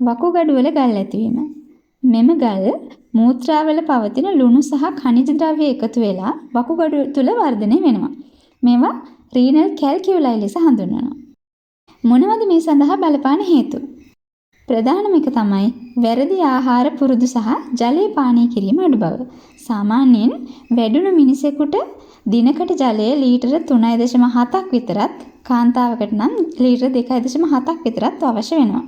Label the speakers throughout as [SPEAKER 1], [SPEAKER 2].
[SPEAKER 1] වකුගඩුවල ගල් ඇතිවීම. මෙම ගල් මූත්‍රාවල පවතින ලුණු සහ khනිජ ද්‍රව්‍ය එකතු වෙලා වකුගඩුව තුල වර්ධනය වෙනවා. මේවා රීනල් කැල්කියුලයි ලෙස හඳුන්වනවා. මොනවද මේ සඳහා බලපාන හේතු? ප්‍රධානම එක තමයි වැරදි ආහාර පුරුදු සහ ජලය පානය කිරීම අඩු බව. සාමාන්‍යයෙන් වැඩුණු මිනිසෙකුට දිනකට ජලය ලීටර 3.7ක් විතරත්, කාන්තාවකට නම් ලීටර 2.7ක් විතරත් අවශ්‍ය වෙනවා.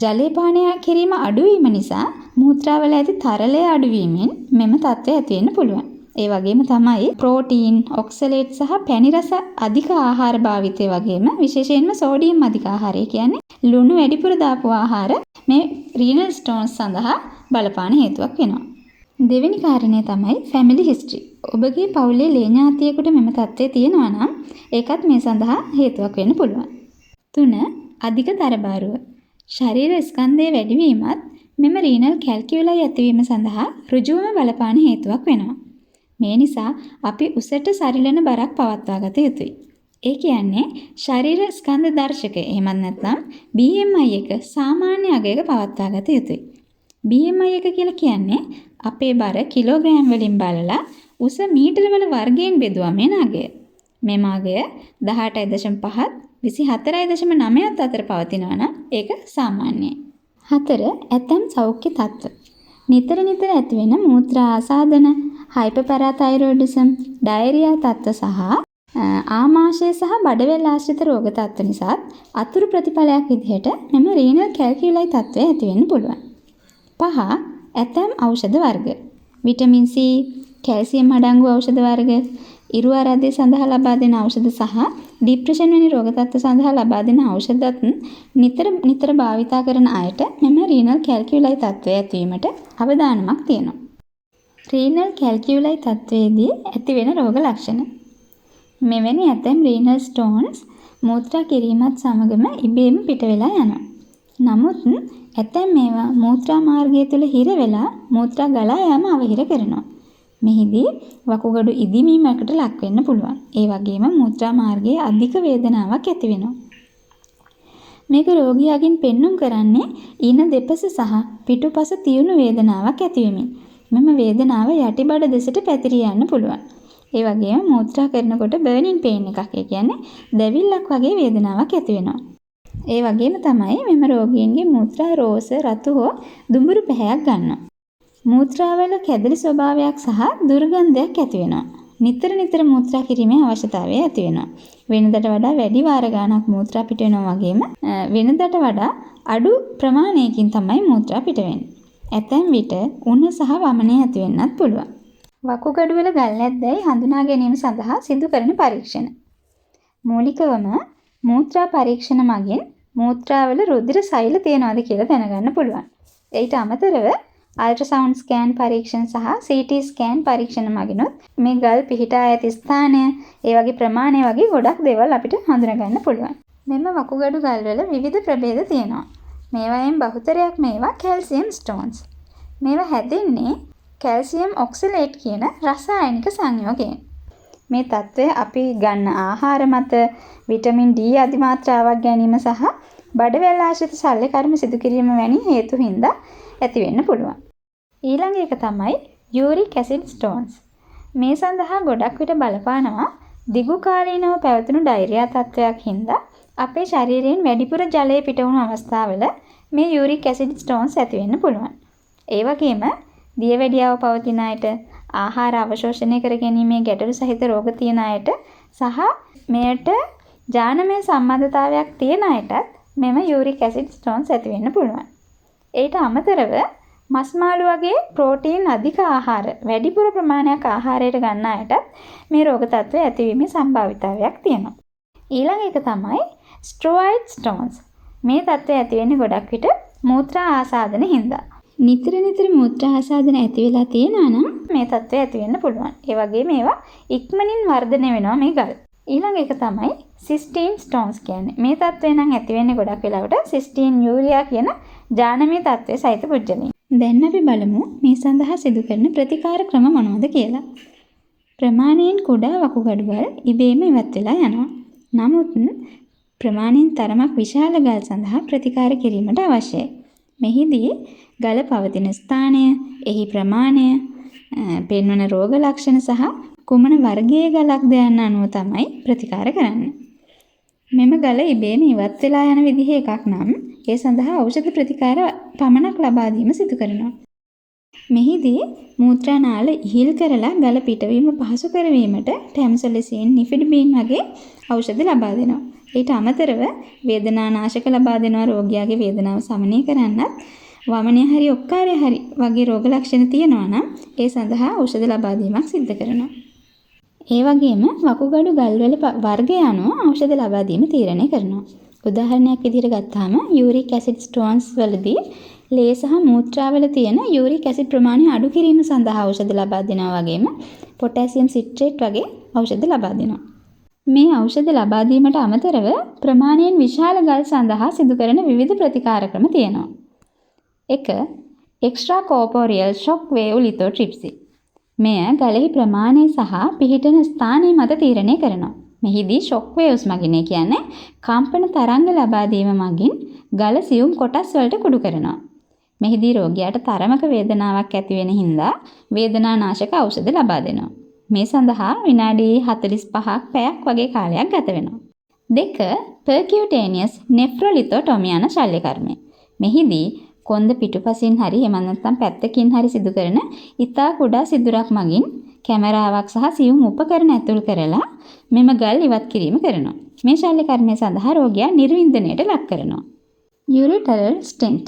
[SPEAKER 1] ජලය පානය කිරීම අඩු වීම නිසා මූත්‍රාවල ඇති තරලය අඩු වීමෙන් මෙම තත්ත්වය ඇති වෙන්න පුළුවන්. ඒ වගේම තමයි ප්‍රෝටීන්, ඔක්සලේට් සහ පැණි රස අධික ආහාර භාවිතය වගේම විශේෂයෙන්ම සෝඩියම් අධික ආහාරය කියන්නේ ලුණු වැඩිපුර දාපු ආහාර මේ රීනල් ස්ටෝන්ස් සඳහා බලපාන හේතුවක් වෙනවා. දෙවෙනි කාරණය තමයි ෆැමිලි හිස්ටරි. ඔබගේ පවුලේ ලේ ඥාතියෙකුට මෙම තත්ත්වය තියෙනවා නම් ඒකත් මේ සඳහා හේතුවක් වෙන්න පුළුවන්. 3. අධික තරබාරුව. ශරීර ස්කන්ධයේ වැඩිවීමත් මෙම රීනල් කැල්කියුලයි ඇතිවීම සඳහා ඍජුවම බලපාන හේතුවක් වෙනවා. මේ නිසා අපි උසට සරිලන බරක් පවත්වා ගත යුතුයි. ඒ කියන්නේ ශරීර ස්කන්ධ දර්ශකය එහෙමත් නැත්නම් BMI එක සාමාන්‍ය අගයක පවත්වා ගත යුතුයි. BMI එක කියලා කියන්නේ අපේ බර කිලෝග්‍රෑම් වලින් බලලා උස මීටර වල වර්ගයෙන් බෙදුවා මේ අගය. මේ අගය 18.5 24.9 අතර පවතිනවා නම් ඒක සාමාන්‍යයි. 4. ඇතැම් සෞඛ්‍ය තත්ත්ව. නිතර ඇතිවෙන මූත්‍රා ආසාදන, හයිපර්පැරාතයිරොයිඩිසම්, ඩයරියා තත්ත්ව සහ ආමාශය සහ බඩවැල් ආශ්‍රිත රෝග තත්ත්ව නිසා අතුරු ප්‍රතිඵලයක් විදිහට මෙම රීනල් කැල්කියුලයි තත්ත්වය ඇති වෙන්න පුළුවන්. 5. ඇතැම් ඖෂධ වර්ග. විටමින් C, කැල්සියම් අඩංගු ඖෂධ වර්ග, ඉරු ආරාධ්‍ය සඳහා ලබා දෙන ඖෂධ සහ ડિප්‍රෙෂන් වැනි රෝග තත්ත්ව සඳහා ලබා දෙන ඖෂධත් නිතර භාවිතා කරන අයට මෙම රීනල් කැල්කියුලයි තත්ත්වය ඇතිවීමට අවදානමක් තියෙනවා. රීනල් කැල්කියුලයි තත්ත්වයේදී ඇතිවෙන රෝග ලක්ෂණ. මෙවැනි ඇතැම් රීනල් ස්ටෝන්ස් මූත්‍රා කිරීමත් සමගම ඉබේම පිට වෙලා යනවා. නමුත් ඇතැම් මේවා මූත්‍රා මාර්ගය තුල හිර වෙලා මූත්‍රා ගලා යාම අවහිර කරනවා. මෙහිදී වකුගඩු ඉදිමීමකට ලක් වෙන්න පුළුවන්. ඒ වගේම මූත්‍රා මාර්ගයේ අධික වේදනාවක් ඇති වෙනවා. මේක රෝගියාගෙන් පෙන්눔 කරන්නේ ඊන දෙපස සහ පිටුපස තියුණු වේදනාවක් ඇතිවෙමින්. මෙම වේදනාව යටිබඩ දෙසට පැතිරී යන්න පුළුවන්. ඒ වගේම මූත්‍රා කරනකොට බර්නින් පේන් එකක්, ඒ කියන්නේ දැවිල්ලක් වගේ වේදනාවක් ඇති වෙනවා. ඒ වගේම තමයි මෙම රෝගීන්ගේ මූත්‍රා රෝස, රතු හෝ දුඹුරු පැහැයක් ගන්නවා. මූත්‍රාවල කැදලි ස්වභාවයක් සහ දුර්ගන්ධයක් ඇති වෙනවා. නිතර මූත්‍රා කිරීමේ අවශ්‍යතාවය ඇති වෙනවා. වෙනදට වඩා වැඩි වාර ගණනක් මූත්‍රා පිට වෙනවා වගේම වෙනදට වඩා අඩු ප්‍රමාණයකින් තමයි මූත්‍රා පිට වෙන්නේ. ඇතැම් විට උණ සහ වමනය ඇති වෙන්නත් පුළුවන්. වකුගඩු වල ගල් නැද්දයි හඳුනා ගැනීම සඳහා සිදු කරන පරීක්ෂණ. මූලිකවම මූත්‍රා පරීක්ෂණ මගින් මූත්‍රාවල රුධිර සෛල තියනවාද කියලා දැනගන්න පුළුවන්. ඊට අමතරව අල්ට්‍රාසවුන්ඩ් ස්කෑන් පරීක්ෂණ සහ CT ස්කෑන් පරීක්ෂණ මගිනුත් මේ ගල් පිහිටා ඇති ස්ථානය, ඒ වගේ ප්‍රමාණය වගේ ගොඩක් දේවල් අපිට හඳුනගන්න පුළුවන්. මෙම වකුගඩු ගල් වල විවිධ ප්‍රභේද තියෙනවා. මේවායින් බහුතරයක් මේවා කැල්සියම් ස්ටෝන්ස්. මේවා හැදෙන්නේ කැල්සියම් ඔක්සලේට් කියන රසායනික සංයෝගයෙන්. මේ තත්ත්වය අපි ගන්න ආහාර මත විටමින් D අධිමාත්‍රාවක් ගැනීම සහ බඩවැල් ආශ්‍රිත ශල්‍ය කර්ම සිදු කිරීම වැනි හේතු හින්දා ඇති වෙන්න පුළුවන්. ඊළඟ එක තමයි යූරික් ඇසිඩ් ස්ටෝන්ස්. මේ සඳහා ගොඩක් විට බලපානවා දිගු කාලීනව පැවතුණු ඩයරියා තත්ත්වයක් හින්දා අපේ ශරීරයෙන් වැඩිපුර ජලය පිට වුණු අවස්ථාවල මේ යූරික් ඇසිඩ් ස්ටෝන්ස් ඇති වෙන්න පුළුවන්. ඒ වගේම දියවැඩියාව පවතින අයට, ආහාර අවශෝෂණය කර ගැනීමේ ගැටලු සහිත රෝග තියෙන අයට සහ මෙයට ජානමය සම්බන්ධතාවයක් තියෙන අයටත් මෙම යූරික් ඇසිඩ් ස්ටෝන්ස් ඇති වෙන්න පුළුවන්. ඊට අමතරව මස් මාළු වගේ ප්‍රෝටීන් අධික ආහාර වැඩිපුර ප්‍රමාණයක් ආහාරයට ගන්න අයටත් මේ රෝග තත්ත්වය ඇතිවීමේ සම්භාවිතාවයක් තියෙනවා. ඊළඟ එක තමයි ස්ට්‍රොයිඩ් ස්ටෝන්ස්. මේ තත්ත්වය ඇති වෙන්නේ ගොඩක් විට මූත්‍රා ආසාදන හින්දා. නිතර මූත්‍රා ආසාදන ඇති වෙලා තියෙනවා නම් මේ තත්ත්වය ඇති වෙන්න පුළුවන්. ඒ වගේම මේවා ඉක්මනින් වර්ධනය වෙනවා මේ ගල්. ඊළඟ එක තමයි සිස්ටීන් ස්ටෝන්ස් කියන්නේ. මේ තත්ත්වය නම් ඇති වෙන්නේ ගොඩක් වෙලාවට සිස්ටීන් යූරියා කියන ජානමය තත්ත්වයේ සහිත පුද්ගලයන්. දැන් අපි බලමු මේ සඳහා සිදු කරන ප්‍රතිකාර ක්‍රම මොනවද කියලා. ප්‍රමාණයෙන් කුඩා වකුගඩුවල් ඉබේම ඉවත් වෙලා යනවා. නමුත් ප්‍රමාණයෙන් තරමක් විශාල ගල් සඳහා ප්‍රතිකාර කිරීමට අවශ්‍යයි. මෙහිදී ගල පවතින ස්ථානය, එහි ප්‍රමාණය, පෙන්වන රෝග ලක්ෂණ සහ කුමන වර්ගයේ ගලක්ද යන්න අනුව තමයි ප්‍රතිකාර කරන්නේ. මෙම ගල ඉබේම ඉවත් වෙලා යන විදිහ එකක් නම් ඒ සඳහා ඖෂධ ප්‍රතිකාර පමණක් ලබා දීම සිදු කරනවා. මෙහිදී මූත්‍රානාල ඉහිල් කරලා ගල පිටවීම පහසු කරවීමට ටැම්සොලිසින්, නිෆිඩිබීන් වගේ ඖෂධ ලබා දෙනවා. ඊට අමතරව වේදනානාශක ලබා දෙනවා රෝගියාගේ වේදනාව සමනය කරන්නත්. වමනය හරි ඔක්කාරය හරි වගේ රෝග ලක්ෂණ තියෙනවා නම් ඒ සඳහා ඖෂධ ලබා දීමක් සිද්ධ කරනවා. ඒ වගේම වකුගඩු ගල්වල වර්ගය අනුව ඖෂධ ලබා දීම තීරණය කරනවා. උදාහරණයක් විදිහට ගත්තාම යූරික් ඇසිඩ් ස්ටෝන්ස් වලදී ලේ සහ මූත්‍රාවල තියෙන යූරික් ඇසිඩ් ප්‍රමාණය අඩු කිරීම සඳහා ඖෂධ ලබා දෙනවා වගේම පොටෑසියම් සිට්‍රේට් වගේ ඖෂධ ලබා දෙනවා. මේ ඖෂධ ලබා දීමට අමතරව ප්‍රමාණයෙන් විශාල ගල් සඳහා සිදු කරන විවිධ ප්‍රතිකාර ක්‍රම තියෙනවා. 1. Extracorporeal shock wave lithotripsy. මෙය ගලෙහි ප්‍රමාණය සහ පිහිටන ස්ථානය මත තීරණය කරනවා. මෙහිදී ෂොක් වේව්ස් මගින් කියන්නේ කම්පන තරංග ලබා දීම මගින් ගල සියුම් කොටස් වලට කුඩු කරනවා. මෙහිදී රෝගියාට තරමක වේදනාවක් ඇති වෙන හින්දා වේදනානාශක ඖෂධ ලබා දෙනවා. මේ සඳහා විනාඩි 45ක් පැයක් වගේ කාලයක් ගත වෙනවා. 2. පර්කියුටේනියස් නෙෆ්‍රොලිතෝටොමි යන ශල්‍ය කර්මය. මෙහිදී කොන්ද පිටුපසින් හරි එහෙම නැත්නම් පැත්තකින් හරි සිදු කරන ඉතා කුඩා සිදුරක් මගින් කැමරාවක් සහ සියුම් උපකරණ ඇතුල් කරලා මෙම ගල් ඉවත් කිරීම කරනවා. මේ ශල්‍ය කර්මය සඳහා රෝගියා නිර්වින්දනයට ලක් කරනවා. යුරිටරල් ස්ටෙන්ට්.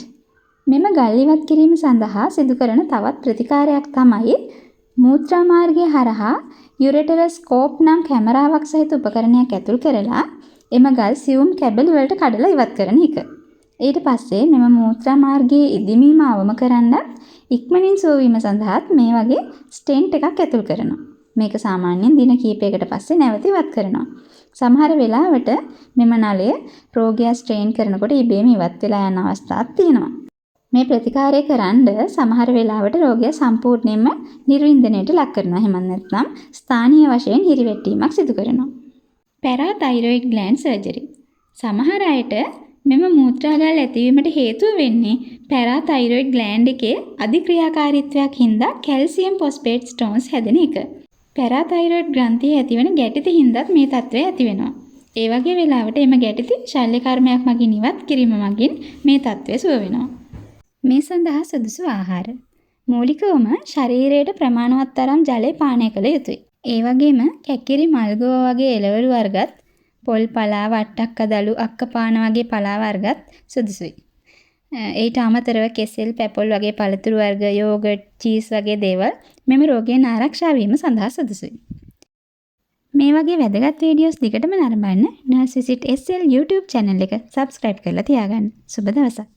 [SPEAKER 1] මෙම ගල් ඉවත් කිරීම සඳහා සිදු කරන තවත් ප්‍රතිකාරයක් තමයි මූත්‍රා මාර්ගය හරහා යුරෙටරස්කෝප් නම් කැමරාවක් සහිත උපකරණයක් ඇතුල් කරලා එම ගල් සියුම් කැබලි වලට කඩලා ඉවත් කරන එක. ඊට පස්සේ මෙම මූත්‍රා මාර්ගයේ ඉදිමීම අවම කරන්නත් ඉක්මනින් සුවවීම සඳහාත් මේ වගේ ස්ටෙන්ට් එකක් ඇතුල් කරනවා. මේක සාමාන්‍යයෙන් දින කිහිපයකට පස්සේ නැවත ඉවත් කරනවා. සමහර වෙලාවට මෙම නලය රෝගියා ස්ට්‍රේන් කරනකොට ඉබේම ඉවත් වෙලා යන අවස්ථාවක් තියෙනවා. මේ ප්‍රතිකාරය කරන්න සමහර වෙලාවට රෝගියා සම්පූර්ණයෙන්ම නිර්වින්දනයට ලක් කරනවා. එහෙම නැත්නම් ස්ථානීය වශයෙන් හිරිවැටීමක් සිදු කරනවා. පැරාතයිරොයිඩ් ග්ලෑන්ඩ් සර්ජරි. සමහර අයට මෙම මූත්‍රාගල් ඇතිවීමට හේතුව වෙන්නේ පැරාතයිරොයිඩ් ග්ලෑන්ඩ් එකේ අධික්‍රියාකාරීත්වයක් හින්දා කැල්සියම් ෆොස්ෆේට් ස්ටෝන්ස් හැදෙන එක. පැරාතයිරොයිඩ් ග්‍රන්ථියේ ඇතිවන ගැටිත හින්දාත් මේ තත්ත්වය ඇති වෙනවා. ඒ වගේ වෙලාවට එම ගැටිති ශල්‍ය කර්මයක් මගින් ඉවත් කිරීම මගින් මේ තත්ත්වය සුව වෙනවා. මේ සඳහා සුදුසු ආහාර. මූලිකවම ශරීරයට ප්‍රමාණවත් තරම් ජලය පානය කළ යුතුයි. ඒ වගේම කැකිරි මල්ගෝව වගේ එළවලු වර්ගත්, පොල් පලා, වට්ටක්ක දළු, අක්කපාන වගේ පලා වර්ගත් සුදුසුයි. ඊට අමතරව කෙසෙල්, පැපොල් වගේ පළතුරු වර්ග, යෝගට්, චීස් වගේ දේවල් මෙම රෝගයෙන් ආරක්ෂා වීම සඳහා සුදුසුයි. මේ වගේ වැදගත් වීඩියෝස් දිගටම නරඹන්න Nurse Visit SL YouTube channel එක subscribe කරලා තියාගන්න. සුබ දවසක්.